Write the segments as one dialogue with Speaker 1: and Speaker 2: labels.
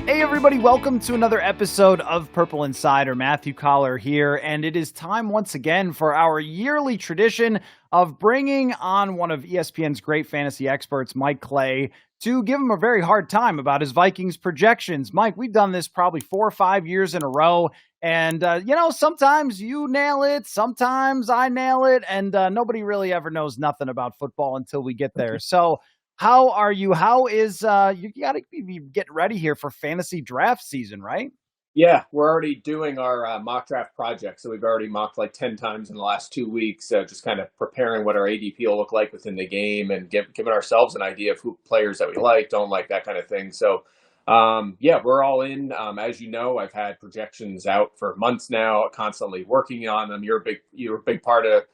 Speaker 1: Hey everybody, welcome to another episode of Purple Insider. Matthew Coller here, and it is time once again for our yearly tradition of bringing on one of ESPN's great fantasy experts, Mike Clay, to give him a very hard time about his Vikings projections. Mike, we've done this probably 4 or 5 years in a row, and sometimes you nail it, sometimes I nail it, and nobody really ever knows nothing about football until we get there. So how are you? How is you got to be getting ready here for fantasy draft season, right?
Speaker 2: Yeah, we're already doing our mock draft project. So we've already mocked like 10 times in the last 2 weeks, just kind of preparing what our ADP will look like within the game and giving ourselves an idea of who players that we like, don't like, that kind of thing. So, yeah, we're all in. As you know, I've had projections out for months now, constantly working on them. You're a big part of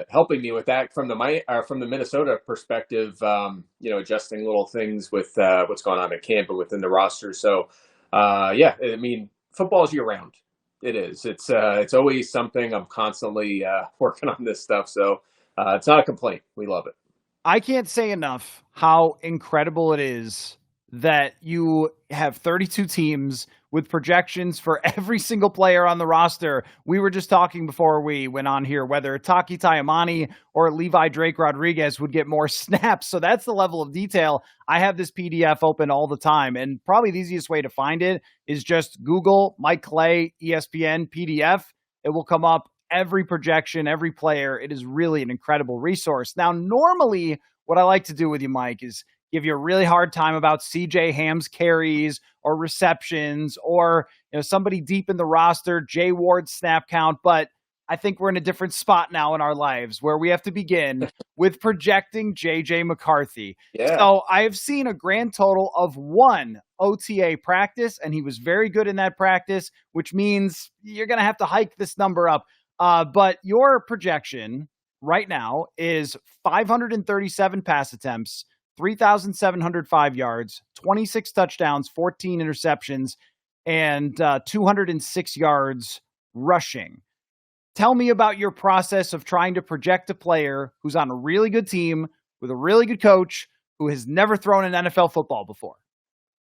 Speaker 2: helping me with that from the Minnesota perspective, adjusting little things with what's going on at camp and within the roster. So, yeah, I mean, football's year round. It is. It's always something. I'm constantly working on this stuff. So it's not a complaint. We love it.
Speaker 1: I can't say enough how incredible it is that you have 32 teams with projections for every single player on the roster. We were just talking before we went on here whether Taki Taimani or Levi Drake Rodriguez would get more snaps. So that's the level of detail. I have this PDF open all the time, and probably the easiest way to find it is just Google Mike Clay ESPN PDF. It will come up every projection, every player. It is really an incredible resource. Now, normally what I like to do with you, Mike, is give you a really hard time about CJ Ham's carries or receptions or somebody deep in the roster, Jay Ward's snap count. But I think we're in a different spot now in our lives where we have to begin with projecting JJ McCarthy.
Speaker 2: Yeah.
Speaker 1: So I have seen a grand total of 1 OTA practice, and he was very good in that practice, which means you're going to have to hike this number up. But your projection right now is 537 pass attempts, 3,705 yards, 26 touchdowns, 14 interceptions, and 206 yards rushing. Tell me about your process of trying to project a player who's on a really good team with a really good coach who has never thrown an NFL football before.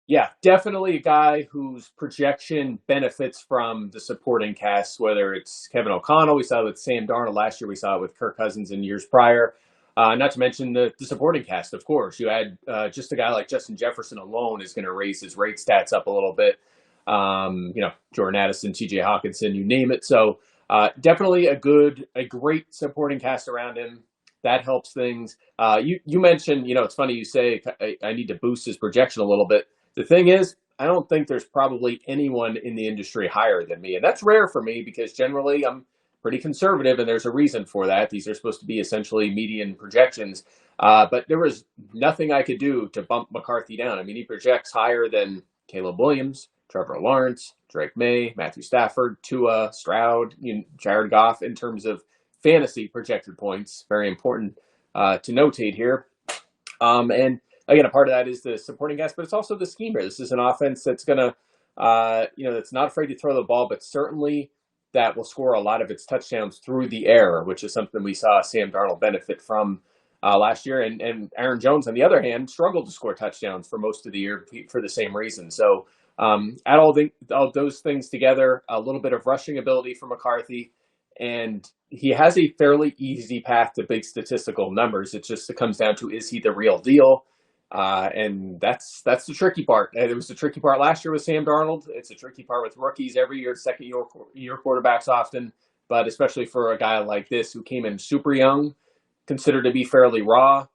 Speaker 2: Yeah, definitely a guy whose projection benefits from the supporting cast, whether it's Kevin O'Connell, we saw it with Sam Darnold last year, we saw it with Kirk Cousins in years prior. Not to mention the supporting cast, of course. You add just a guy like Justin Jefferson alone is going to raise his rate stats up a little bit. Jordan Addison, TJ Hawkinson, you name it. So definitely a great supporting cast around him. That helps things. You mentioned, it's funny you say I need to boost his projection a little bit. The thing is, I don't think there's probably anyone in the industry higher than me. And that's rare for me because generally I'm pretty conservative, and there's a reason for that. These are supposed to be essentially median projections. But there was nothing I could do to bump McCarthy down. I mean, he projects higher than Caleb Williams, Trevor Lawrence, Drake May, Matthew Stafford, Tua, Stroud, Jared Goff in terms of fantasy projected points. Very important to notate here. And again, a part of that is the supporting cast, but it's also the scheme here. This is an offense that's going to, that's not afraid to throw the ball, but certainly that will score a lot of its touchdowns through the air, which is something we saw Sam Darnold benefit from last year. And Aaron Jones, on the other hand, struggled to score touchdowns for most of the year for the same reason. So add all those things together, a little bit of rushing ability for McCarthy, and he has a fairly easy path to big statistical numbers. It comes down to, is he the real deal? And that's the tricky part. It was the tricky part last year with Sam Darnold. It's a tricky part with rookies every year, second year quarterbacks often, but especially for a guy like this who came in super young, considered to be fairly raw,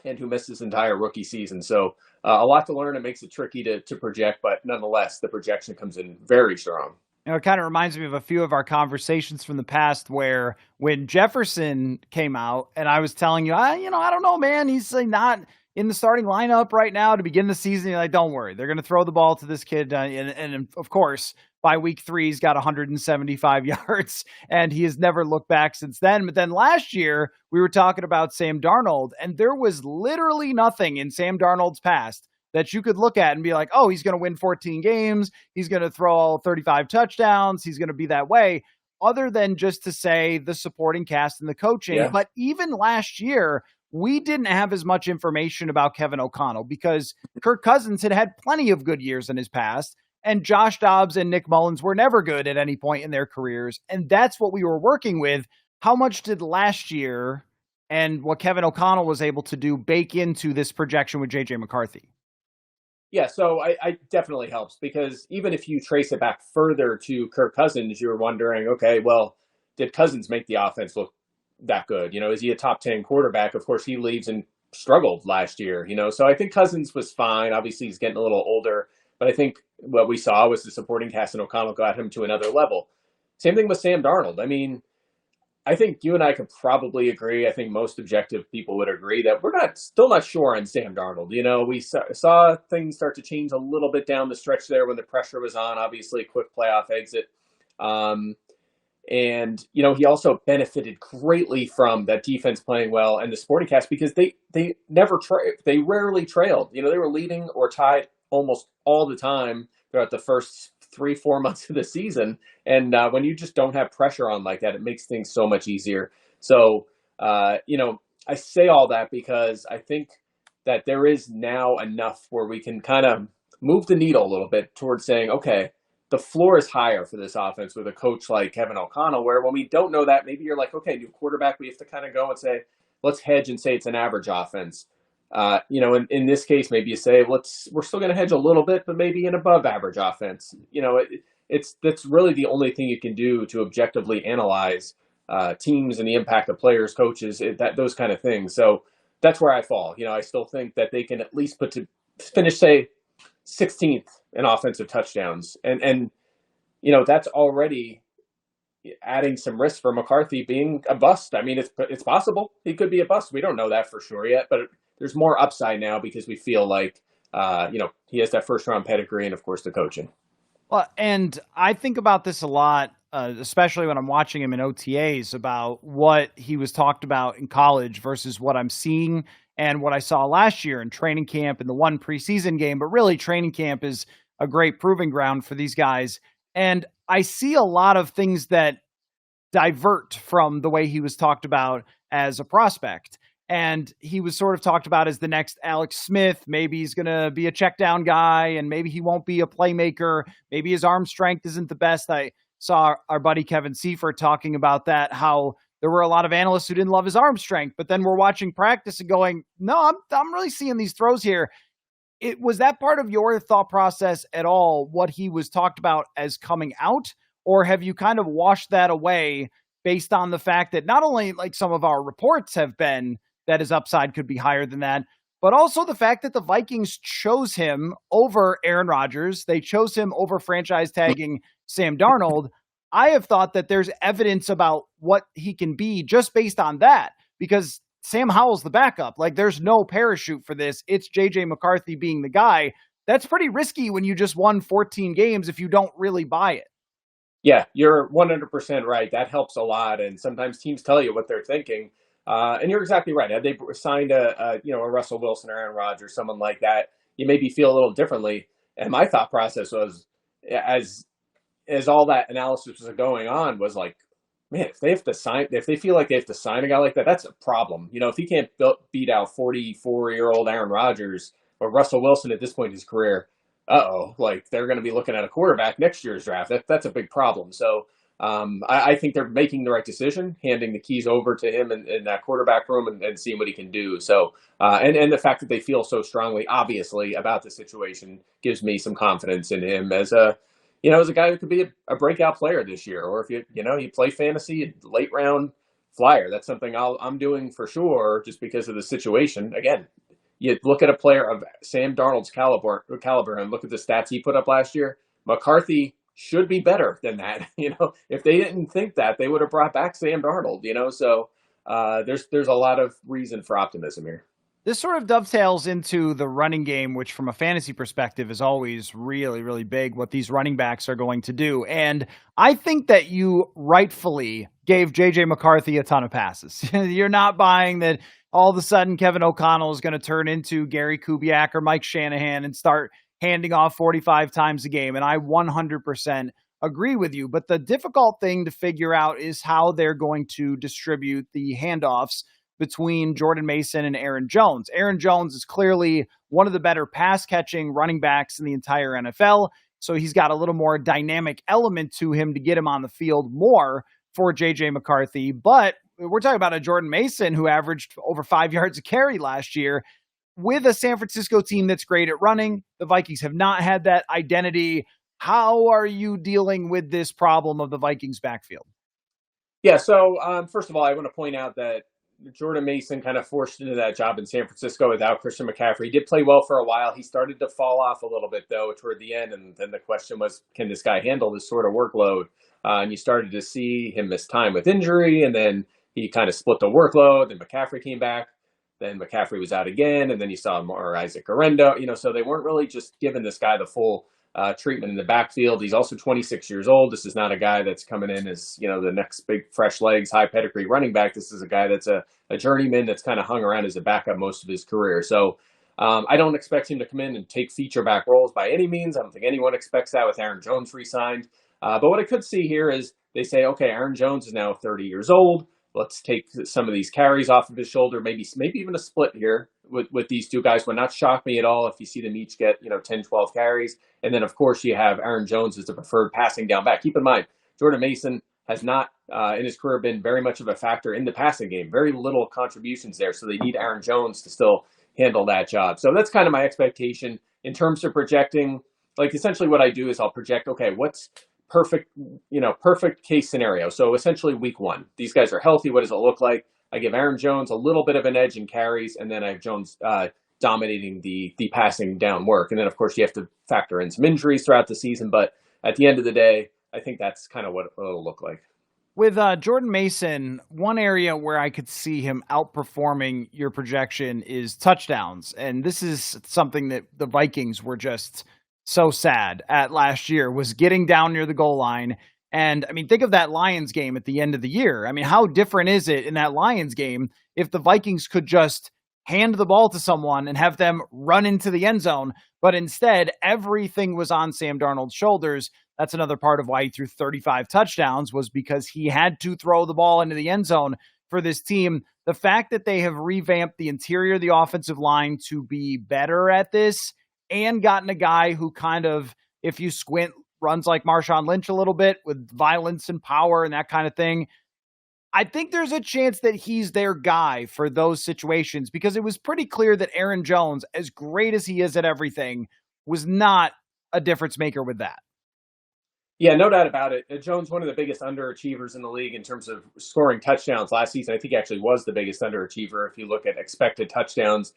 Speaker 2: and who missed his entire rookie season. So a lot to learn. It makes it tricky to project, but nonetheless, the projection comes in very strong.
Speaker 1: It kind of reminds me of a few of our conversations from the past where when Jefferson came out and I was telling you, I don't know, man, he's not in the starting lineup right now to begin the season. You're like, don't worry, they're going to throw the ball to this kid. And of course, by week 3, he's got 175 yards and he has never looked back since then. But then last year we were talking about Sam Darnold, and there was literally nothing in Sam Darnold's past that you could look at and be like, oh, he's going to win 14 games. He's going to throw all 35 touchdowns. He's going to be that way, other than just to say the supporting cast and the coaching. Yeah. But even last year, we didn't have as much information about Kevin O'Connell because Kirk Cousins had had plenty of good years in his past, and Josh Dobbs and Nick Mullins were never good at any point in their careers. And that's what we were working with. How much did last year and what Kevin O'Connell was able to do bake into this projection with JJ McCarthy?
Speaker 2: Yeah, so I definitely helps because even if you trace it back further to Kirk Cousins, you're wondering, okay, well, did Cousins make the offense look that good? Is he a top 10 quarterback? Of course, he leaves and struggled last year, So I think Cousins was fine. Obviously, he's getting a little older, but I think what we saw was the supporting cast and O'Connell got him to another level. Same thing with Sam Darnold. I mean, I think you and I could probably agree. I think most objective people would agree that we're still not sure on Sam Darnold. We saw things start to change a little bit down the stretch there when the pressure was on. Obviously, quick playoff exit, and he also benefited greatly from that defense playing well and the supporting cast because they rarely trailed. They were leading or tied almost all the time throughout the first 3-4 months of the season. And when you just don't have pressure on like that, it makes things so much easier. So, I say all that because I think that there is now enough where we can kind of move the needle a little bit towards saying, okay, the floor is higher for this offense with a coach like Kevin O'Connell, where when we don't know that, maybe you're like, okay, new quarterback, we have to kind of go and say, let's hedge and say it's an average offense. In this case, maybe you say, we're still going to hedge a little bit, but maybe an above average offense. That's really the only thing you can do to objectively analyze teams and the impact of players, coaches, those kind of things. So that's where I fall. I still think that they can at least finish, say, 16th in offensive touchdowns. And that's already adding some risk for McCarthy being a bust. I mean, it's possible he could be a bust. We don't know that for sure yet, but there's more upside now because we feel like, he has that first round pedigree and of course the coaching.
Speaker 1: Well, and I think about this a lot, especially when I'm watching him in OTAs about what he was talked about in college versus what I'm seeing and what I saw last year in training camp and the one preseason game. But really, training camp is a great proving ground for these guys. And I see a lot of things that divert from the way he was talked about as a prospect. And he was sort of talked about as the next Alex Smith. Maybe he's going to be a check down guy and maybe he won't be a playmaker. Maybe his arm strength isn't the best. I saw our buddy Kevin Seifert talking about that, how there were a lot of analysts who didn't love his arm strength, but then we're watching practice and going, no, I'm really seeing these throws here. Was that part of your thought process at all, what he was talked about as coming out? Or have you kind of washed that away based on the fact that not only like some of our reports have been that his upside could be higher than that, but also the fact that the Vikings chose him over Aaron Rodgers. They chose him over franchise tagging Sam Darnold. I have thought that there's evidence about what he can be just based on that, because Sam Howell's the backup. Like, there's no parachute for this. It's JJ McCarthy being the guy. That's pretty risky when you just won 14 games if you don't really buy it.
Speaker 2: Yeah, you're 100% right. That helps a lot. And sometimes teams tell you what they're thinking. And you're exactly right. Had they signed a Russell Wilson or Aaron Rodgers, someone like that, you maybe feel a little differently. And my thought process was, as all that analysis was going on, was like, man, if they feel like they have to sign a guy like that, that's a problem. If he can't beat out 44-year-old Aaron Rodgers or Russell Wilson at this point in his career, like they're going to be looking at a quarterback next year's draft. That's a big problem. So I think they're making the right decision, handing the keys over to him in that quarterback room and seeing what he can do. So, and the fact that they feel so strongly, obviously, about the situation gives me some confidence in him as a guy who could be a breakout player this year. Or if you play fantasy, late round flyer, that's something I'm doing for sure just because of the situation. Again, you look at a player of Sam Darnold's caliber and look at the stats he put up last year. McCarthy should be better than that. If they didn't think that, they would have brought back Sam Darnold. So there's a lot of reason for optimism here.
Speaker 1: This sort of dovetails into the running game, which from a fantasy perspective is always really, really big, what these running backs are going to do. And I think that you rightfully gave JJ McCarthy a ton of passes. You're not buying that all of a sudden Kevin O'Connell is going to turn into Gary Kubiak or Mike Shanahan and start handing off 45 times a game. And I 100% agree with you. But the difficult thing to figure out is how they're going to distribute the handoffs between Jordan Mason and Aaron Jones. Aaron Jones is clearly one of the better pass-catching running backs in the entire NFL, so he's got a little more dynamic element to him to get him on the field more for JJ McCarthy. But we're talking about a Jordan Mason who averaged over 5 yards a carry last year with a San Francisco team that's great at running. The Vikings have not had that identity. How are you dealing with this problem of the Vikings backfield?
Speaker 2: Yeah, so first of all, I want to point out that Jordan Mason kind of forced into that job in San Francisco without Christian McCaffrey. He did play well for a while. He started to fall off a little bit, though, toward the end. And then the question was, can this guy handle this sort of workload? And you started to see him miss time with injury, and then he kind of split the workload. Then McCaffrey came back. Then McCaffrey was out again, and then you saw more Isaac Arendo. So they weren't really just giving this guy the full treatment in the backfield. He's also 26 years old. This is not a guy that's coming in as, the next big fresh legs, high pedigree running back. This is a guy that's a journeyman that's kind of hung around as a backup most of his career. So I don't expect him to come in and take feature back roles by any means. I don't think anyone expects that with Aaron Jones re-signed. But what I could see here is they say, okay, Aaron Jones is now 30 years old. Let's take some of these carries off of his shoulder, maybe even a split here with these two guys. Would not shock me at all if you see them each get 10, 12 carries. And then, of course, you have Aaron Jones as the preferred passing down back. Keep in mind, Jordan Mason has not in his career been very much of a factor in the passing game. Very little contributions there. So they need Aaron Jones to still handle that job. So that's kind of my expectation in terms of projecting. Like, essentially what I do is I'll project, okay, what's perfect case scenario. So essentially week one, these guys are healthy. What does it look like? I give Aaron Jones a little bit of an edge in carries, and then I have Jones dominating the passing down work. And then, of course, you have to factor in some injuries throughout the season. But at the end of the day, I think that's kind of what it'll look like.
Speaker 1: With Jordan Mason, one area where I could see him outperforming your projection is touchdowns. And this is something that the Vikings were just so sad at last year, was getting down near the goal line. And I mean, think of that Lions game at the end of the year. I mean, how different is it in that Lions game if the Vikings could just hand the ball to someone and have them run into the end zone, but instead everything was on Sam Darnold's shoulders. That's another part of why he threw 35 touchdowns, was because he had to throw the ball into the end zone for this team. The fact that they have revamped the interior of the offensive line to be better at this and gotten a guy who kind of, if you squint, runs like Marshawn Lynch a little bit with violence and power and that kind of thing. I think there's a chance that he's their guy for those situations, because it was pretty clear that Aaron Jones, as great as he is at everything, was not a difference maker with that.
Speaker 2: Yeah, no doubt about it. Jones, one of the biggest underachievers in the league in terms of scoring touchdowns last season. I think he actually was the biggest underachiever if you look at expected touchdowns.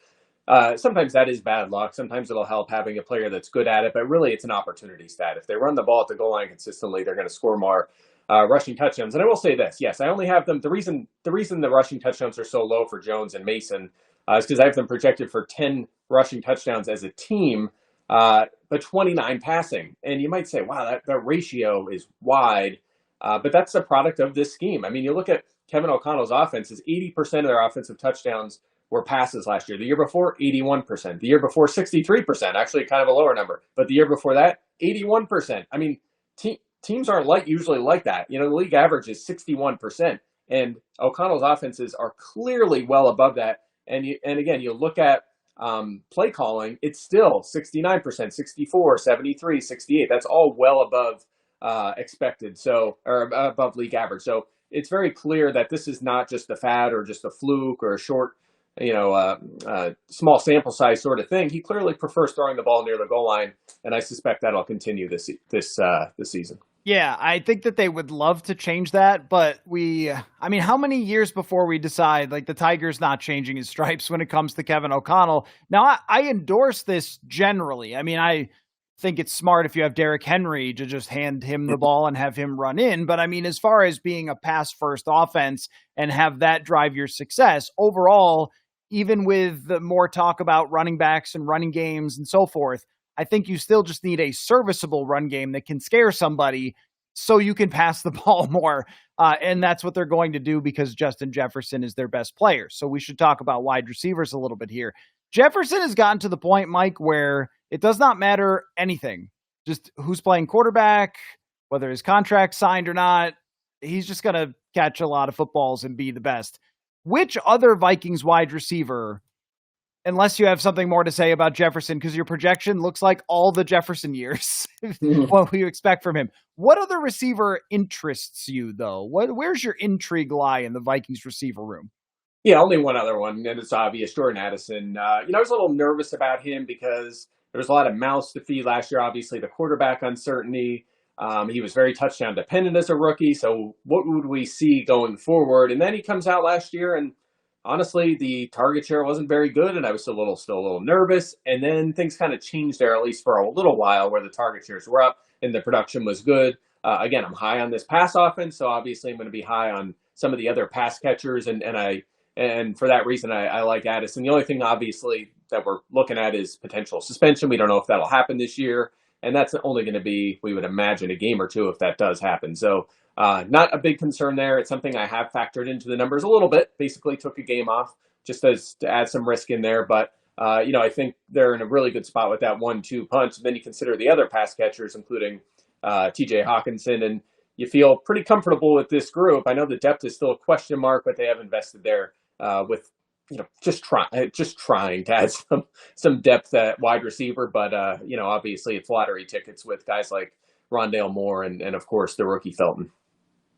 Speaker 2: Sometimes that is bad luck. Sometimes it'll help having a player that's good at it, but really it's an opportunity stat. If they run the ball at the goal line consistently, they're going to score more rushing touchdowns. And I will say this, yes, I only have them. The reason the rushing touchdowns are so low for Jones and Mason is because I have them projected for 10 rushing touchdowns as a team, but 29 passing. And you might say, wow, that ratio is wide, but that's a product of this scheme. I mean, you look at Kevin O'Connell's offense, is 80% of their offensive touchdowns were passes last year. The year before, 81%. The year before, 63%. Actually, kind of a lower number. But the year before that, 81%. I mean, teams aren't usually like that. The league average is 61%. And O'Connell's offenses are clearly well above that. And again, you look at play calling, it's still 69%, 64, 73, 68. That's all well above expected, or above league average. So it's very clear that this is not just a fad or just a fluke or a short, small sample size sort of thing. He clearly prefers throwing the ball near the goal line, and I suspect that'll continue this season.
Speaker 1: Yeah, I think that they would love to change that, but how many years before we decide, like, the Tiger's not changing his stripes when it comes to Kevin O'Connell? Now, I endorse this generally. I mean, I think it's smart if you have Derrick Henry to just hand him the ball and have him run in. But I mean, as far as being a pass-first offense and have that drive your success, overall, even with the more talk about running backs and running games and so forth, I think you still just need a serviceable run game that can scare somebody so you can pass the ball more. And that's what they're going to do because Justin Jefferson is their best player. So we should talk about wide receivers a little bit here. Jefferson has gotten to the point, Mike, where it does not matter anything. Just who's playing quarterback, whether his contract's signed or not. He's just going to catch a lot of footballs and be the best. which other Vikings wide receiver, unless you have something more to say about Jefferson, because your projection looks like all the Jefferson years, what you expect from him. What other receiver interests you, though? Where's your intrigue lie in the Vikings receiver room?
Speaker 2: Yeah, only one other one, and it's obvious, Jordan Addison. I was a little nervous about him because there was a lot of mouths to feed last year. Obviously, the quarterback uncertainty. He was very touchdown dependent as a rookie. So what would we see going forward? And then he comes out last year, and honestly, the target share wasn't very good, and I was still a little nervous. And then things kind of changed there, at least for a little while, where the target shares were up and the production was good. Again, I'm high on this pass offense, so obviously I'm going to be high on some of the other pass catchers, and for that reason, I like Addison. The only thing, obviously, that we're looking at is potential suspension. We don't know if that'll happen this year. And that's only going to be, we would imagine, a game or two if that does happen. So not a big concern there. It's something I have factored into the numbers a little bit. Basically took a game off just as to add some risk in there. But, I think they're in a really good spot with that 1-2 punch. And then you consider the other pass catchers, including TJ Hawkinson. And you feel pretty comfortable with this group. I know the depth is still a question mark, but they have invested there with just trying to add some depth at wide receiver. But obviously it's lottery tickets with guys like Rondale Moore and of course the rookie Felton.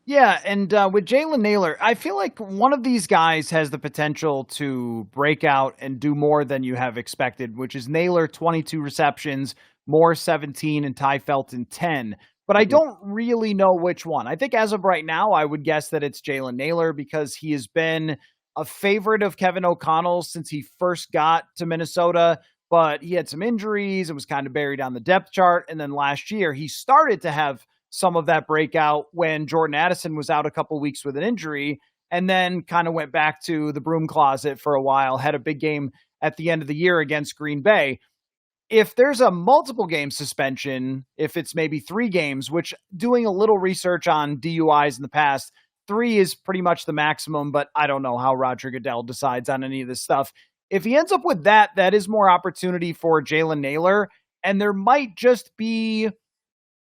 Speaker 1: Yeah, and with Jalen Nailor, I feel like one of these guys has the potential to break out and do more than you have expected, which is Nailor 22 receptions, Moore 17, and Ty Felton 10. But I don't really know which one. I think as of right now, I would guess that it's Jalen Nailor because he has been a favorite of Kevin O'Connell's since he first got to Minnesota, but he had some injuries and was kind of buried on the depth chart. And then last year, he started to have some of that breakout when Jordan Addison was out a couple weeks with an injury, and then kind of went back to the broom closet for a while, had a big game at the end of the year against Green Bay. If there's a multiple game suspension, if it's maybe 3 games, which doing a little research on DUIs in the past, 3 is pretty much the maximum, but I don't know how Roger Goodell decides on any of this stuff. If he ends up with that, that is more opportunity for Jalen Nailor, and there might just be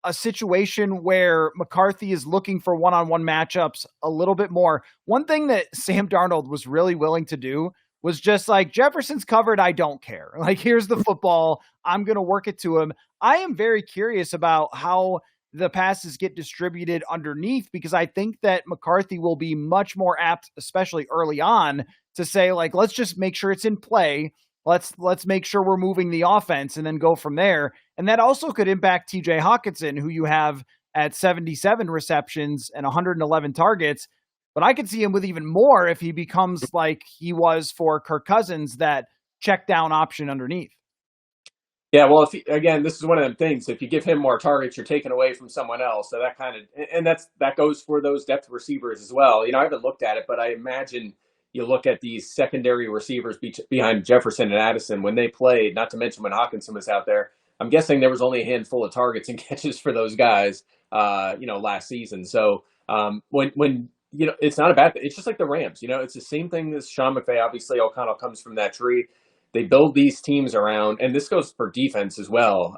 Speaker 1: a situation where McCarthy is looking for one-on-one matchups a little bit more. One thing that Sam Darnold was really willing to do was just like, Jefferson's covered, I don't care. Like, here's the football, I'm going to work it to him. I am very curious about how the passes get distributed underneath, because I think that McCarthy will be much more apt, especially early on, to say, like, let's just make sure it's in play. Let's make sure we're moving the offense and then go from there. And that also could impact TJ Hawkinson, who you have at 77 receptions and 111 targets. But I could see him with even more if he becomes like he was for Kirk Cousins, that check down option underneath.
Speaker 2: Yeah, well, again, this is one of them things. If you give him more targets, you're taking away from someone else. So that goes for those depth receivers as well. I haven't looked at it, but I imagine you look at these secondary receivers behind Jefferson and Addison when they played, not to mention when Hawkinson was out there. I'm guessing there was only a handful of targets and catches for those guys, last season. So when it's not a bad thing. It's just like the Rams. It's the same thing as Sean McVay. Obviously, O'Connell comes from that tree. They build these teams around, and this goes for defense as well.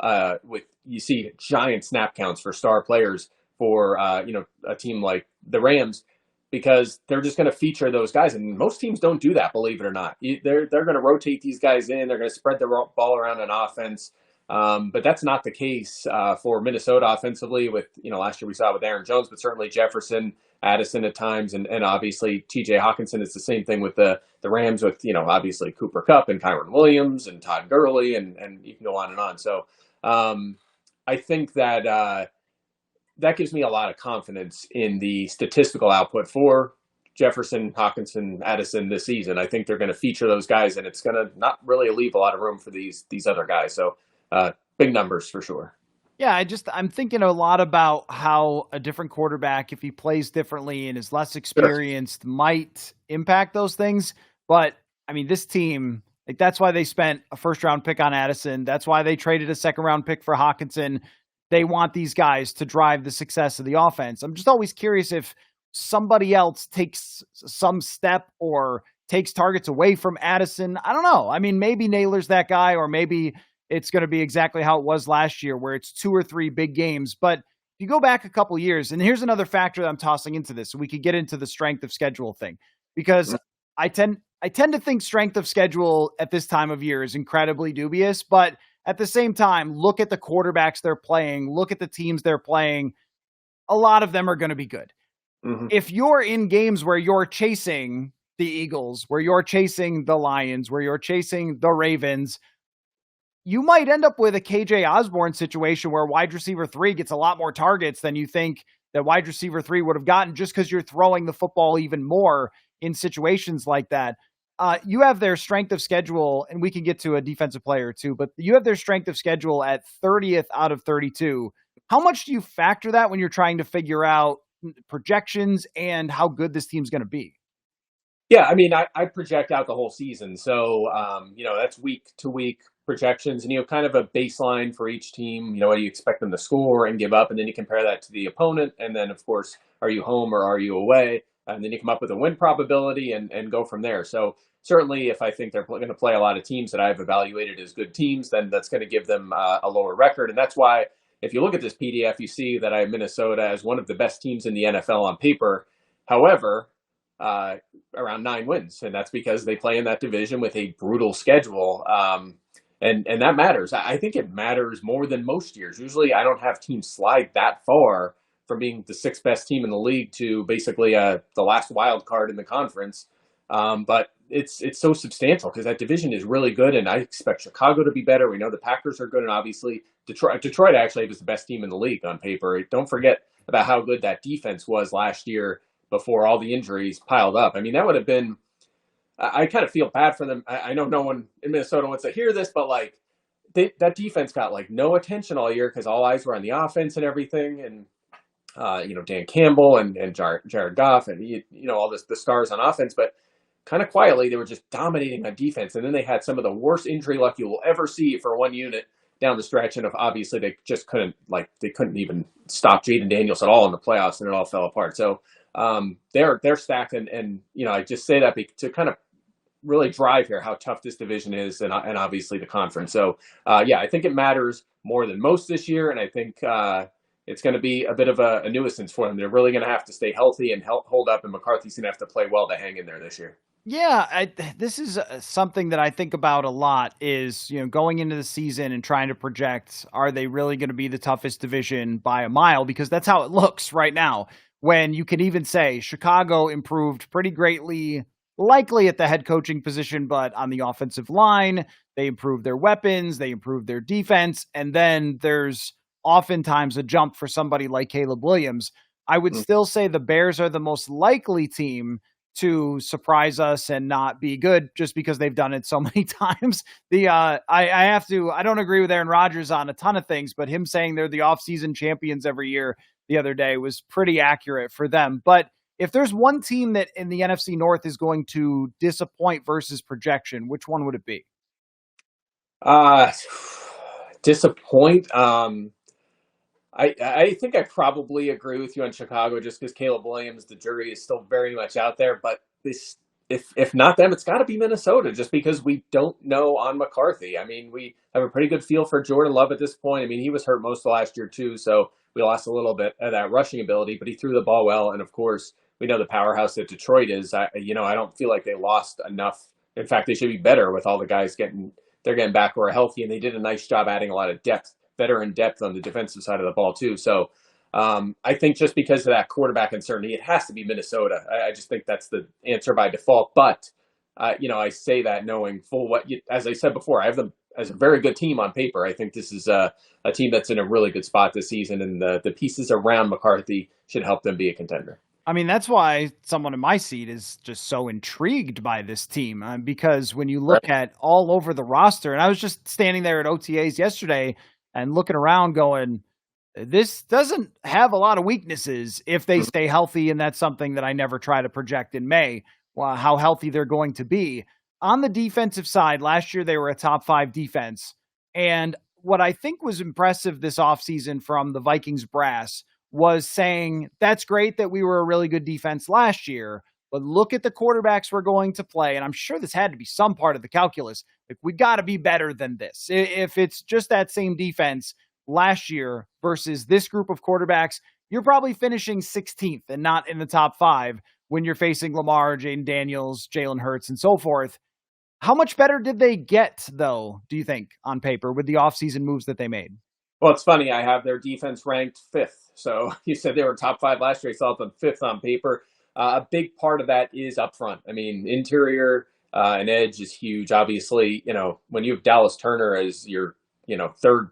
Speaker 2: You see giant snap counts for star players for a team like the Rams, because they're just going to feature those guys, and most teams don't do that. Believe it or not, they're going to rotate these guys in. They're going to spread the ball around on offense, but that's not the case for Minnesota offensively. With last year we saw it with Aaron Jones, but certainly Jefferson, Addison at times, and obviously TJ Hawkinson. Is the same thing with the Rams with obviously Cooper Kupp and Kyron Williams and Todd Gurley, and you can go on and on. So I think that that gives me a lot of confidence in the statistical output for Jefferson, Hawkinson, Addison this season. I think they're going to feature those guys, and it's going to not really leave a lot of room for these other guys. So big numbers for sure.
Speaker 1: Yeah, I'm thinking a lot about how a different quarterback, if he plays differently and is less experienced, might impact those things. But I mean, this team, like, that's why they spent a first-round pick on Addison. That's why they traded a second-round pick for Hawkinson. They want these guys to drive the success of the offense. I'm just always curious if somebody else takes some step or takes targets away from Addison. I don't know. I mean, maybe Naylor's that guy, or maybe it's going to be exactly how it was last year, where it's 2 or 3 big games. But if you go back a couple years, and here's another factor that I'm tossing into this, so we could get into the strength of schedule thing, because I tend to think strength of schedule at this time of year is incredibly dubious, but at the same time, look at the quarterbacks they're playing, look at the teams they're playing. A lot of them are going to be good.
Speaker 2: Mm-hmm.
Speaker 1: If you're in games where you're chasing the Eagles, where you're chasing the Lions, where you're chasing the Ravens, you might end up with a KJ Osborne situation where wide receiver 3 gets a lot more targets than you think that wide receiver 3 would have gotten, just because you're throwing the football even more in situations like that. You have their strength of schedule, and we can get to a defensive player too, but you have their strength of schedule at 30th out of 32. How much do you factor that when you're trying to figure out projections and how good this team's going to be?
Speaker 2: Yeah, I mean, I project out the whole season. So, that's week to week projections and, kind of a baseline for each team, what do you expect them to score and give up? And then you compare that to the opponent. And then, of course, are you home or are you away? And then you come up with a win probability and go from there. So certainly if I think they're going to play a lot of teams that I've evaluated as good teams, then that's going to give them a lower record. And that's why if you look at this PDF, you see that I have Minnesota as one of the best teams in the NFL on paper. However, around 9 wins, and that's because they play in that division with a brutal schedule, and that matters. I think it matters more than most years. Usually, I don't have teams slide that far from being the 6th best team in the league to basically the last wild card in the conference. But it's so substantial because that division is really good, and I expect Chicago to be better. We know the Packers are good, and obviously Detroit actually was the best team in the league on paper. Don't forget about how good that defense was last year before all the injuries piled up. I mean, that would have been, I kind of feel bad for them. I know no one in Minnesota wants to hear this, but that defense got no attention all year because all eyes were on the offense and everything. And, Dan Campbell and Jared Goff and, all the stars on offense, but kind of quietly, they were just dominating on defense. And then they had some of the worst injury luck you will ever see for one unit down the stretch. And obviously they just couldn't even stop Jaden Daniels at all in the playoffs, and it all fell apart. So, they're stacked, and I just say that to kind of really drive here how tough this division is, and obviously the conference. So I think it matters more than most this year, and I think it's going to be a bit of a nuisance for them. They're really going to have to stay healthy and hold up, and McCarthy's going to have to play well to hang in there this year.
Speaker 1: Yeah, this is something that I think about a lot is, going into the season and trying to project, are they really going to be the toughest division by a mile? Because that's how it looks right now. When you can even say Chicago improved pretty greatly, likely at the head coaching position, but on the offensive line, they improved their weapons, they improved their defense, and then there's oftentimes a jump for somebody like Caleb Williams. I would still say the Bears are the most likely team to surprise us and not be good just because they've done it so many times. I don't agree with Aaron Rodgers on a ton of things, but him saying they're the offseason champions every year the other day was pretty accurate for them. But if there's one team that in the NFC North is going to disappoint versus projection, which one would it be?
Speaker 2: Disappoint. I think I probably agree with you on Chicago just because Caleb Williams, the jury is still very much out there. But if not them, it's got to be Minnesota just because we don't know on McCarthy. I mean, we have a pretty good feel for Jordan Love at this point. I mean, he was hurt most of last year too, so we lost a little bit of that rushing ability, but he threw the ball well. And of course, we know the powerhouse that Detroit is. I don't feel like they lost enough. In fact, they should be better with all the guys getting back who are healthy, and they did a nice job adding a lot of veteran depth on the defensive side of the ball too. So I think just because of that quarterback uncertainty, it has to be Minnesota. I just think that's the answer by default. But I say that knowing full as I said before, I have them as a very good team on paper. I think this is a team that's in a really good spot this season, and the pieces around McCarthy should help them be a contender.
Speaker 1: I mean, that's why someone in my seat is just so intrigued by this team, because when you look at all over the roster, and I was just standing there at OTAs yesterday and looking around going, this doesn't have a lot of weaknesses if they stay healthy, and that's something that I never try to project in May, how healthy they're going to be. On the defensive side, last year they were a top 5 defense, and what I think was impressive this offseason from the Vikings brass was saying, that's great that we were a really good defense last year, but look at the quarterbacks we're going to play. And I'm sure this had to be some part of the calculus. Like, we got to be better than this. If it's just that same defense last year versus this group of quarterbacks, you're probably finishing 16th and not in the top 5. when you're facing Lamar, Jaden Daniels, Jalen Hurts, and so forth. How much better did they get, though, do you think, on paper, with the offseason moves that they made?
Speaker 2: Well, it's funny. I have their defense ranked fifth. So you said they were top five last year. I saw them fifth on paper. A big part of that is up front. I mean, interior and edge is huge. Obviously, when you have Dallas Turner as your, third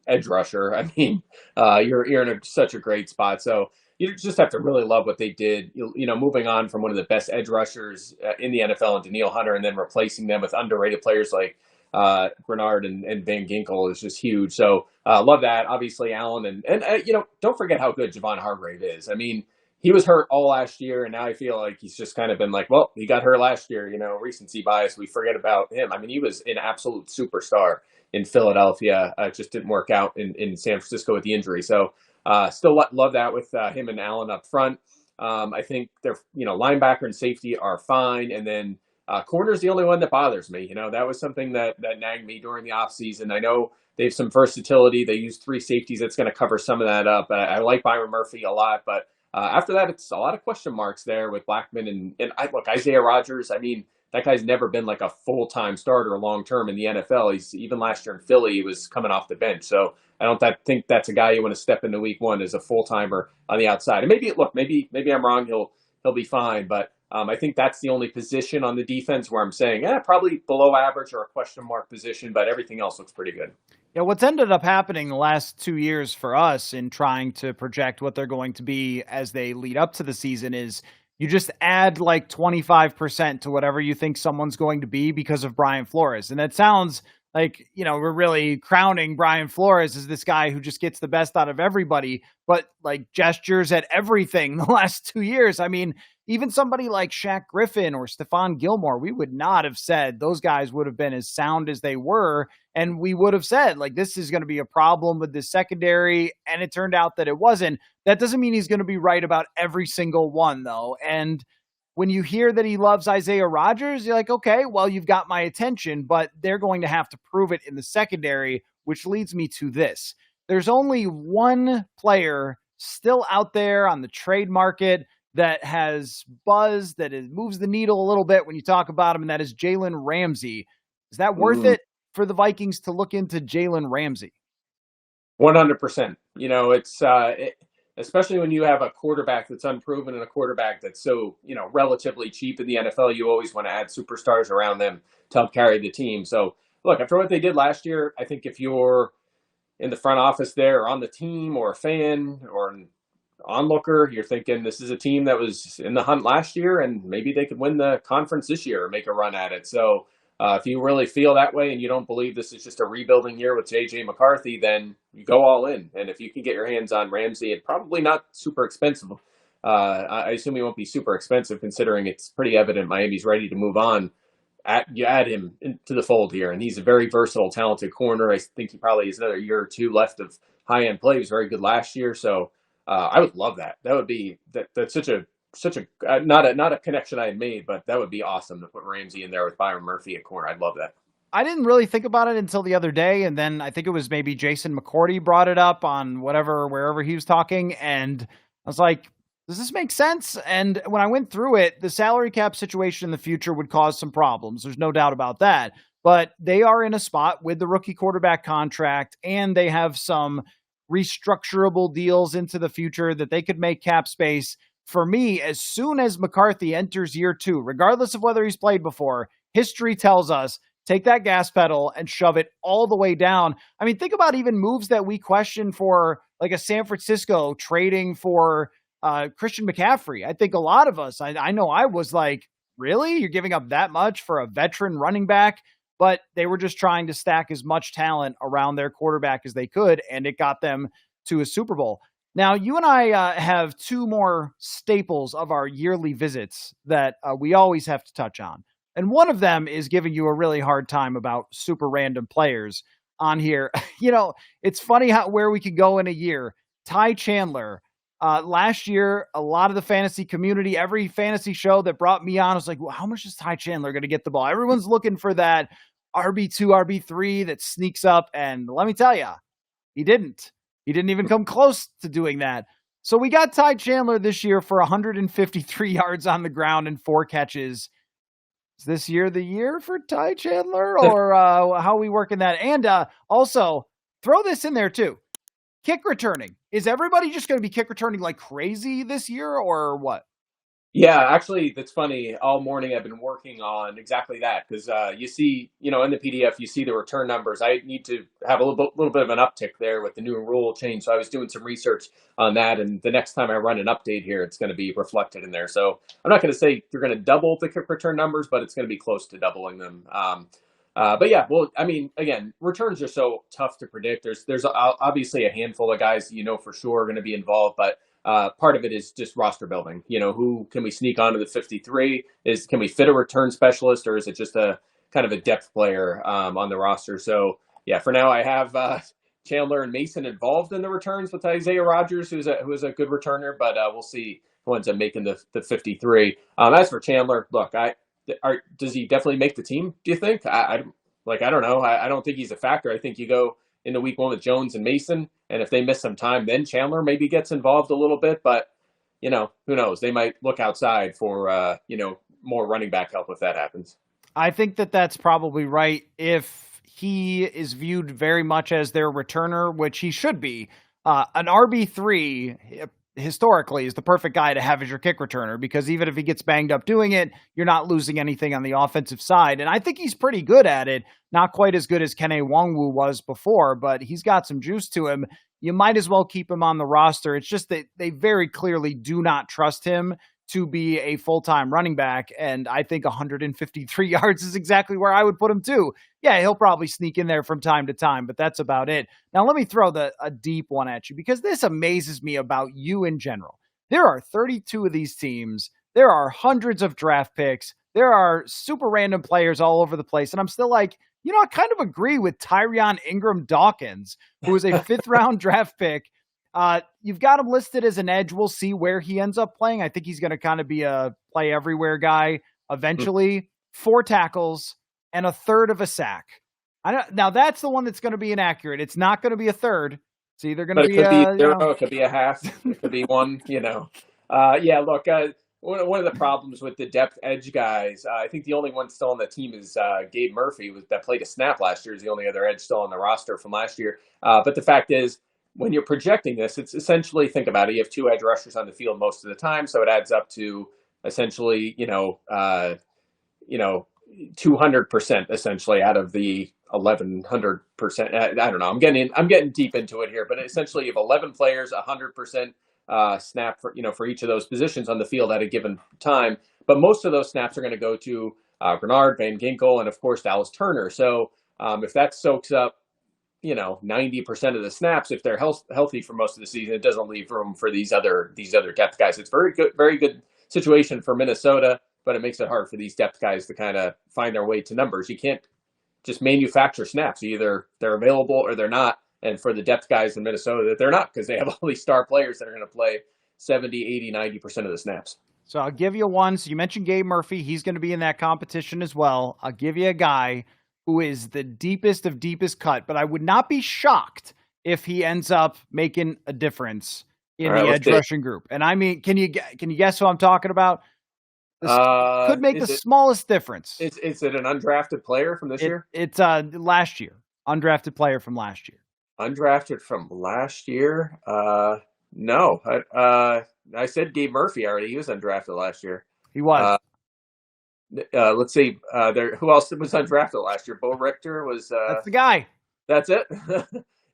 Speaker 2: edge rusher, I mean, you're in such a great spot. So you just have to really love what they did. Moving on from one of the best edge rushers in the NFL, and Danielle Hunter, and then replacing them with underrated players like Bernard and Van Ginkel is just huge. So love that. Obviously, Allen and don't forget how good Javon Hargrave is. I mean, he was hurt all last year, and now I feel like he's just kind of been like, well, he got hurt last year. Recency bias. We forget about him. I mean, he was an absolute superstar in Philadelphia. It just didn't work out in San Francisco with the injury. So still love that with him and Allen up front. I think their linebacker and safety are fine, and then corner is the only one that bothers me. That was something that nagged me during the offseason. I know they have some versatility. They use three safeties. That's going to cover some of that up. I like Byron Murphy a lot, but after that, it's a lot of question marks there with Blackman and look, Isaiah Rodgers. I mean, that guy's never been like a full-time starter long-term in the NFL. He's even last year in Philly, he was coming off the bench. So I don't think that's a guy you want to step into week one as a full-timer on the outside. And maybe I'm wrong. He'll be fine, but I think that's the only position on the defense where I'm saying, probably below average or a question mark position, but everything else looks pretty good.
Speaker 1: Yeah, what's ended up happening the last 2 years for us in trying to project what they're going to be as they lead up to the season is you just add like 25% to whatever you think someone's going to be because of Brian Flores. And that sounds like, we're really crowning Brian Flores as this guy who just gets the best out of everybody, but like gestures at everything the last 2 years. I mean, even somebody like Shaq Griffin or Stephon Gilmore, we would not have said those guys would have been as sound as they were. And we would have said, like, this is going to be a problem with this secondary. And it turned out that it wasn't. That doesn't mean he's going to be right about every single one, though. And when you hear that he loves Isaiah Rodgers, you're like, okay, well, you've got my attention, but they're going to have to prove it in the secondary, which leads me to this. There's only one player still out there on the trade market that has buzz, that moves the needle a little bit when you talk about him, and that is Jalen Ramsey. Is that worth it for the Vikings to look into Jalen Ramsey?
Speaker 2: 100%. It's especially when you have a quarterback that's unproven and a quarterback that's so, relatively cheap in the NFL, you always want to add superstars around them to help carry the team. So, look, after what they did last year, I think if you're in the front office there or on the team or a fan or an onlooker, you're thinking this is a team that was in the hunt last year and maybe they could win the conference this year or make a run at it. So if you really feel that way and you don't believe this is just a rebuilding year with JJ McCarthy, then you go all in. And if you can get your hands on Ramsey, and probably not super expensive, I assume he won't be super expensive considering it's pretty evident Miami's ready to move on. You add him into the fold here, and he's a very versatile, talented corner. I think he probably has another year or two left of high-end play. He was very good last year, so I would love that. That would be that's such a not a connection I had made, but that would be awesome to put Ramsey in there with Byron Murphy at corner. I'd love that.
Speaker 1: I didn't really think about it until the other day, and then I think it was maybe Jason McCourty brought it up on wherever he was talking, and I was like, does this make sense? And when I went through it, the salary cap situation in the future would cause some problems. There's no doubt about that. But they are in a spot with the rookie quarterback contract, and they have some restructurable deals into the future that they could make cap space. For me, as soon as McCarthy enters year two, regardless of whether he's played before, history tells us take that gas pedal and shove it all the way down. I mean, think about even moves that we question for like a San Francisco trading for Christian McCaffrey. I think a lot of us, I know I was like, really? You're giving up that much for a veteran running back? But they were just trying to stack as much talent around their quarterback as they could, and it got them to a Super Bowl. Now, you and I have two more staples of our yearly visits that we always have to touch on. And one of them is giving you a really hard time about super random players on here. It's funny where we can go in a year. Ty Chandler, last year, a lot of the fantasy community, every fantasy show that brought me on was like, well, how much is Ty Chandler going to get the ball? Everyone's looking for that RB2, RB3 that sneaks up. And let me tell you, he didn't. He didn't even come close to doing that. So we got Ty Chandler this year for 153 yards on the ground and 4 catches. Is this year the year for Ty Chandler, or how are we working that? And also, throw this in there too. Kick returning. Is everybody just going to be kick returning like crazy this year, or what?
Speaker 2: Yeah, actually, that's funny. All morning I've been working on exactly that because you see, in the PDF, you see the return numbers. I need to have a little bit of an uptick there with the new rule change. So I was doing some research on that, and the next time I run an update here, it's going to be reflected in there. So I'm not going to say you're going to double the kick return numbers, but it's going to be close to doubling them. But yeah, well, I mean, again, returns are so tough to predict. There's obviously a handful of guys for sure are going to be involved, but part of it is just roster building. Who can we sneak onto the 53? Can we fit a return specialist, or is it just a kind of a depth player on the roster? So yeah, for now I have Chandler and Mason involved in the returns with Isaiah Rodgers, who's a good returner, but we'll see who ends up making the 53. As for Chandler, look, does he definitely make the team? Do you think? I don't know. I don't think he's a factor. I think you go into week 1 with Jones and Mason, and if they miss some time, then Chandler maybe gets involved a little bit. But who knows? They might look outside for more running back help if that happens.
Speaker 1: I think that's probably right. If he is viewed very much as their returner, which he should be, an RB3 historically is the perfect guy to have as your kick returner, because even if he gets banged up doing it, you're not losing anything on the offensive side. And I think he's pretty good at it. Not quite as good as Kene Nwangwu was before, but he's got some juice to him. You might as well keep him on the roster. It's just that they very clearly do not trust him to be a full-time running back. And I think 153 yards is exactly where I would put him too. Yeah, he'll probably sneak in there from time to time, but that's about it. Now, let me throw a deep one at you, because this amazes me about you in general. There are 32 of these teams. There are hundreds of draft picks. There are super random players all over the place. And I'm still like, I kind of agree with Tyrion Ingram Dawkins, who is a 5th round draft pick. You've got him listed as an edge. We'll see where he ends up playing. I think he's going to kind of be a play everywhere guy eventually. 4 tackles and a third of a sack. Now that's the one that's going to be inaccurate. It's not going to be a third. It's either going to be
Speaker 2: a 0, it could be a half, it could be 1. Yeah. Look, one of the problems with the depth edge guys, I think the only one still on the team is Gabe Murphy, that played a snap last year. Is the only other edge still on the roster from last year. But the fact is, when you're projecting this, it's essentially, think about it, you have 2 edge rushers on the field most of the time, so it adds up to essentially 200% essentially out of the 1100%. I don't know. I'm getting deep into it here, but essentially you have 11 players, 100% snap for each of those positions on the field at a given time. But most of those snaps are going to go to Bernard, Van Ginkel, and of course Dallas Turner. So if that soaks up 90% of the snaps, if they're healthy for most of the season, it doesn't leave room for these other depth guys. It's very good situation for Minnesota, but it makes it hard for these depth guys to kind of find their way to numbers. You can't just manufacture snaps. Either they're available or they're not. And for the depth guys in Minnesota, that they're not, because they have all these star players that are going to play 70, 80, 90% of the snaps.
Speaker 1: So I'll give you one. So you mentioned Gabe Murphy. He's going to be in that competition as well. I'll give you a guy who is the deepest of deepest cut, but I would not be shocked if he ends up making a difference in the edge rushing group. And I mean, can you guess who I'm talking about? This could make the smallest difference.
Speaker 2: Is it an undrafted player from this year?
Speaker 1: It's last year. Undrafted player from last year.
Speaker 2: Undrafted from last year? No. I said Gabe Murphy already. He was undrafted last year.
Speaker 1: He was.
Speaker 2: Let's see. Who else was undrafted last year? Bo Richter was.
Speaker 1: That's the guy.
Speaker 2: That's it.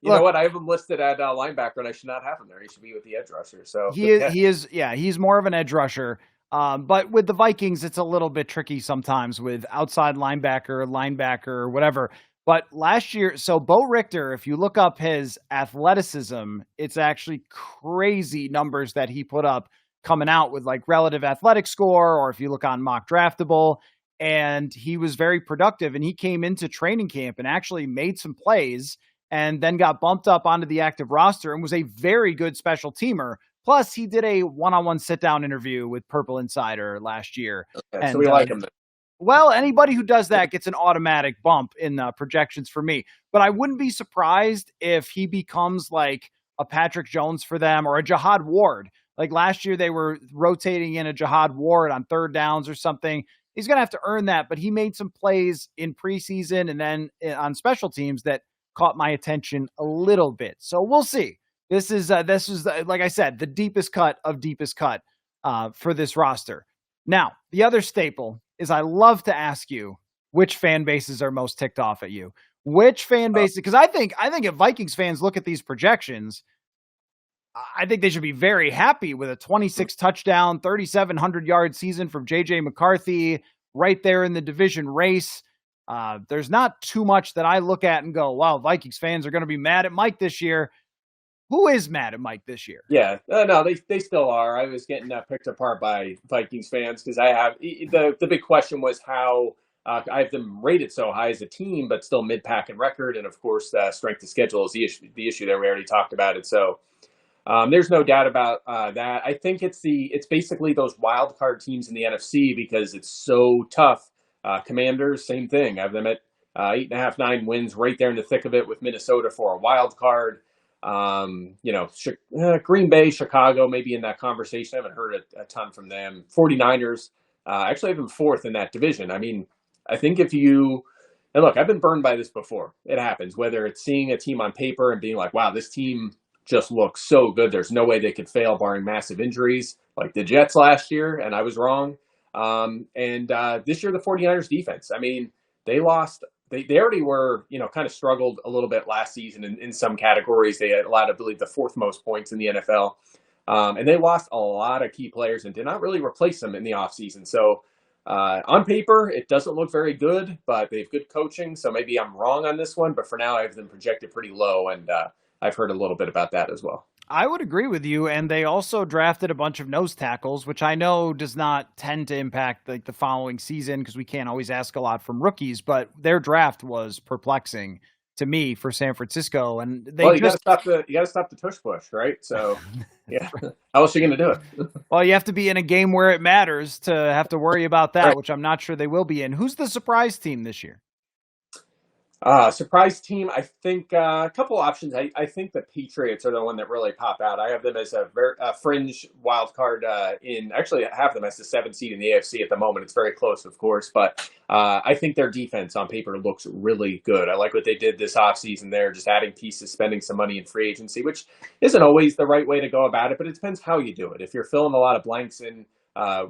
Speaker 2: You know what? I have him listed at linebacker, and I should not have him there. He should be with the edge rusher. So
Speaker 1: he is. Yeah, he's more of an edge rusher. But with the Vikings, it's a little bit tricky sometimes with outside linebacker, whatever. But last year, so Bo Richter, if you look up his athleticism, it's actually crazy numbers that he put up coming out with like relative athletic score, or if you look on Mock Draftable, and he was very productive, and he came into training camp and actually made some plays and then got bumped up onto the active roster and was a very good special teamer. Plus, he did a one-on-one sit-down interview with Purple Insider last year.
Speaker 2: Okay, and so we like him then.
Speaker 1: Well, anybody who does that gets an automatic bump in projections for me. But I wouldn't be surprised if he becomes like a Patrick Jones for them or a Jihad Ward. Like last year, they were rotating in a Jihad Ward on third downs or something. He's going to have to earn that, but he made some plays in preseason and then on special teams that caught my attention a little bit. So we'll see. This is like I said, the deepest cut of deepest cut for this roster. Now, the other staple is I love to ask you which fan bases are most ticked off at you. Which fan bases? Because I think if Vikings fans look at these projections, I think they should be very happy with a 26 touchdown, 3,700 yard season from JJ McCarthy right there in the division race. There's not too much that I look at and go, wow, Vikings fans are going to be mad at Mike this year. Who is mad at Mike this year?
Speaker 2: Yeah, no, they still are. I was getting picked apart by Vikings fans because I have the big question was how I have them rated so high as a team, but still mid-pack in record, and of course, strength of schedule is the issue there. We already talked about it, so there's no doubt about that. I think it's basically those wild card teams in the NFC because it's so tough. Commanders, same thing. I have them at 8.5, 9 wins, right there in the thick of it with Minnesota for a wild card. Green Bay, Chicago, maybe in that conversation. I haven't heard a ton from them. 49ers, actually have them fourth in that division. I mean, I think and look, I've been burned by this before. It happens, whether it's seeing a team on paper and being like, wow, this team just looks so good. There's no way they could fail barring massive injuries like the Jets last year. And I was wrong. This year, the 49ers defense, I mean, they lost. They already were, kind of struggled a little bit last season in some categories. They had allowed, I believe, the fourth most points in the NFL. And they lost a lot of key players and did not really replace them in the offseason. So on paper, it doesn't look very good, but they have good coaching. So maybe I'm wrong on this one. But for now, I have them projected pretty low. And I've heard a little bit about that as well.
Speaker 1: I would agree with you. And they also drafted a bunch of nose tackles, which I know does not tend to impact the following season because we can't always ask a lot from rookies, but their draft was perplexing to me for San Francisco. And you
Speaker 2: got to stop the tush push, right? So yeah, how else are you going to do it?
Speaker 1: Well, you have to be in a game where it matters to have to worry about that, right, which I'm not sure they will be in. Who's the surprise team this year?
Speaker 2: Surprise team, I think a couple options. I think the Patriots are the one that really pop out. I have them as a fringe wild card actually I have them as the 7th seed in the AFC at the moment. It's very close, of course, but I think their defense on paper looks really good. I like what they did this offseason there, just adding pieces, spending some money in free agency, which isn't always the right way to go about it, but it depends how you do it. If you're filling a lot of blanks in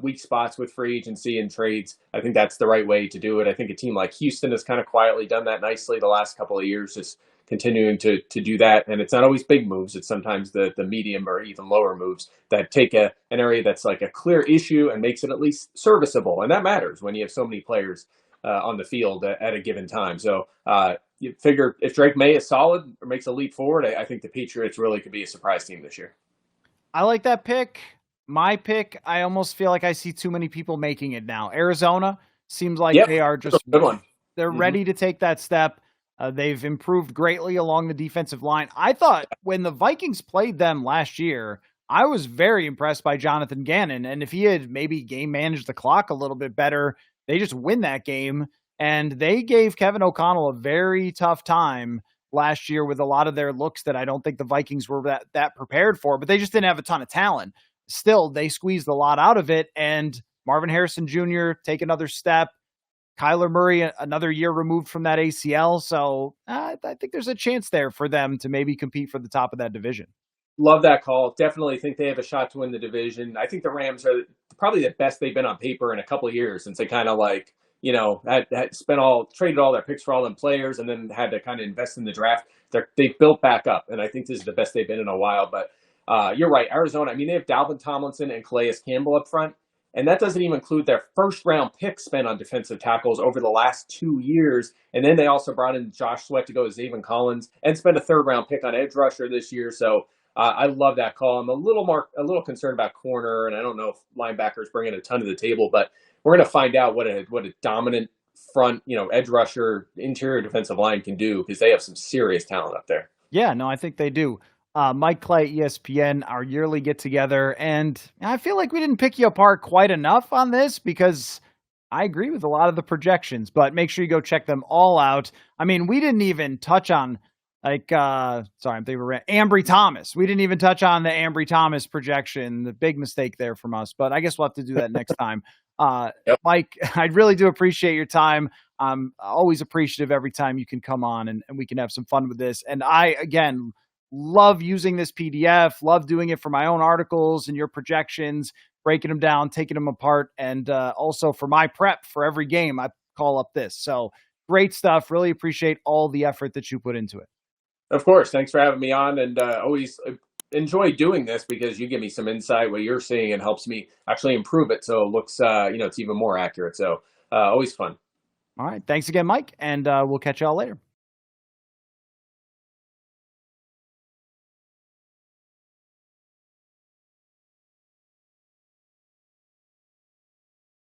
Speaker 2: weak spots with free agency and trades, I think that's the right way to do it. I think a team like Houston has kind of quietly done that nicely the last couple of years, just continuing to do that. And it's not always big moves. It's sometimes the medium or even lower moves that take an area that's like a clear issue and makes it at least serviceable. And that matters when you have so many players on the field at a given time. So you figure if Drake May is solid or makes a leap forward, I think the Patriots really could be a surprise team this year.
Speaker 1: I like that pick. My pick, I almost feel like I see too many people making it now. Arizona seems like they are just
Speaker 2: good one.
Speaker 1: They're ready to take that step. They've improved greatly along the defensive line. I thought when the Vikings played them last year, I was very impressed by Jonathan Gannon. And if he had maybe game managed the clock a little bit better, they just win that game. And they gave Kevin O'Connell a very tough time last year with a lot of their looks that I don't think the Vikings were that prepared for, but they just didn't have a ton of talent. Still, they squeezed a lot out of it, and Marvin Harrison Jr. take another step. Kyler Murray, another year removed from that ACL. So I think there's a chance there for them to maybe compete for the top of that division.
Speaker 2: Love that call. Definitely think they have a shot to win the division. I think the Rams are probably the best they've been on paper in a couple of years since they kind of had traded all their picks for all them players and then had to kind of invest in the draft. They've built back up, and I think this is the best they've been in a while. But you're right, Arizona. I mean, they have Dalvin Tomlinson and Calais Campbell up front, and that doesn't even include their first-round pick spent on defensive tackles over the last 2 years. And then they also brought in Josh Sweat to go with Zaven Collins and spent a third-round pick on edge rusher this year. So I love that call. I'm a little concerned about corner, and I don't know if linebackers bring in a ton to the table, but we're going to find out what a dominant front, edge rusher, interior defensive line can do because they have some serious talent up there.
Speaker 1: Yeah, no, I think they do. Mike Clay, ESPN, our yearly get-together, and I feel like we didn't pick you apart quite enough on this because I agree with a lot of the projections, but make sure you go check them all out. I mean, we didn't even touch on Like, sorry, I'm thinking of Ambry Thomas. We didn't even touch on the Ambry Thomas projection. The big mistake there from us, but I guess we'll have to do that next time.
Speaker 2: Yep.
Speaker 1: Mike, I really do appreciate your time. I'm always appreciative every time you can come on and we can have some fun with this. And I, again, love using this PDF, love doing it for my own articles and your projections, breaking them down, taking them apart. And also for my prep for every game, I call up this. So great stuff. Really appreciate all the effort that you put into it.
Speaker 2: Of course. Thanks for having me on, and always enjoy doing this because you give me some insight what you're seeing and helps me actually improve it so it looks it's even more accurate. So always fun.
Speaker 1: All right. Thanks again, Mike. And we'll catch y'all later.